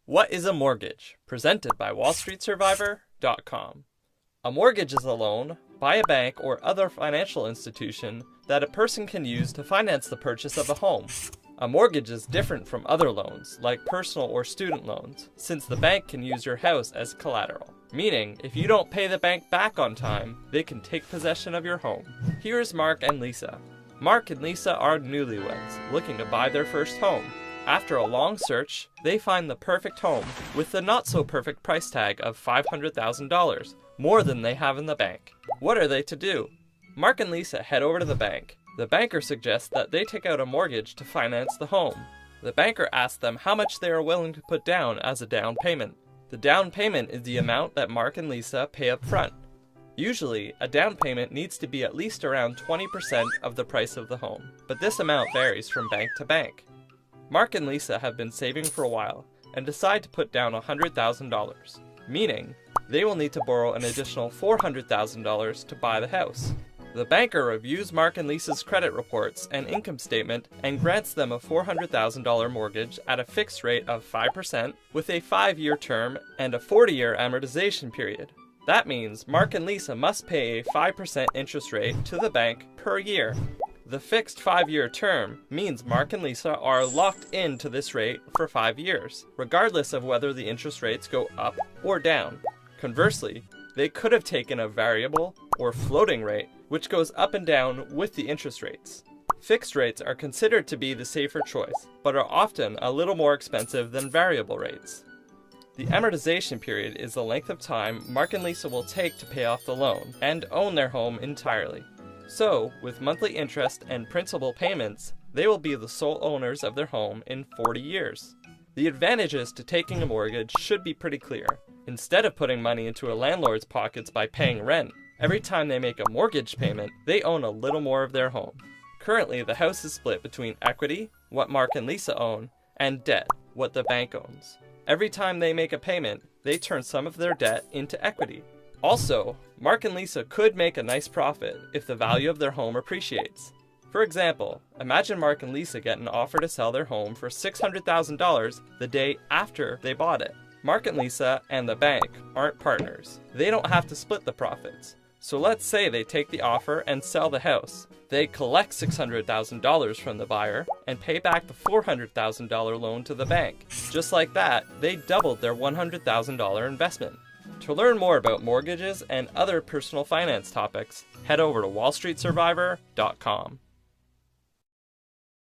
What is a mortgage? Presented by WallStreetSurvivor.com. A mortgage is a loan by a bank or other financial institution that a person can use to finance the purchase of a home. A mortgage is different from other loans, like personal or student loans, since the bank can use your house as collateral. Meaning, if you don't pay the bank back on time, they can take possession of your home. Here's Mark and Lisa. Mark and Lisa are newlyweds, looking to buy their first home. After a long search, they find the perfect home with the not-so-perfect price tag of $500,000, more than they have in the bank. What are they to do? Mark and Lisa head over to the bank. The banker suggests that they take out a mortgage to finance the home. The banker asks them how much they are willing to put down as a down payment. The down payment is the amount that Mark and Lisa pay up front. Usually, a down payment needs to be at least around 20% of the price of the home, but this amount varies from bank to bank. Mark and Lisa have been saving for a while and decide to put down $100,000, meaning they will need to borrow an additional $400,000 to buy the house. The banker reviews Mark and Lisa's credit reports and income statement and grants them a $400,000 mortgage at a fixed rate of 5% with a 5-year term and a 40-year amortization period. That means Mark and Lisa must pay a 5% interest rate to the bank per year. The fixed 5-year term means Mark and Lisa are locked into this rate for 5 years, regardless of whether the interest rates go up or down. Conversely, they could have taken a variable or floating rate, which goes up and down with the interest rates. Fixed rates are considered to be the safer choice, but are often a little more expensive than variable rates. The amortization period is the length of time Mark and Lisa will take to pay off the loan and own their home entirely. So, with monthly interest and principal payments, they will be the sole owners of their home in 40 years. The advantages to taking a mortgage should be pretty clear. Instead of putting money into a landlord's pockets by paying rent, every time they make a mortgage payment, they own a little more of their home. Currently, the house is split between equity, what Mark and Lisa own, and debt, what the bank owns. Every time they make a payment, they turn some of their debt into equity. Also, Mark and Lisa could make a nice profit if the value of their home appreciates. For example, imagine Mark and Lisa get an offer to sell their home for $600,000 the day after they bought it. Mark and Lisa and the bank aren't partners. They don't have to split the profits. So let's say they take the offer and sell the house. They collect $600,000 from the buyer and pay back the $400,000 loan to the bank. Just like that, they doubled their $100,000 investment. To learn more about mortgages and other personal finance topics, head over to WallStreetSurvivor.com.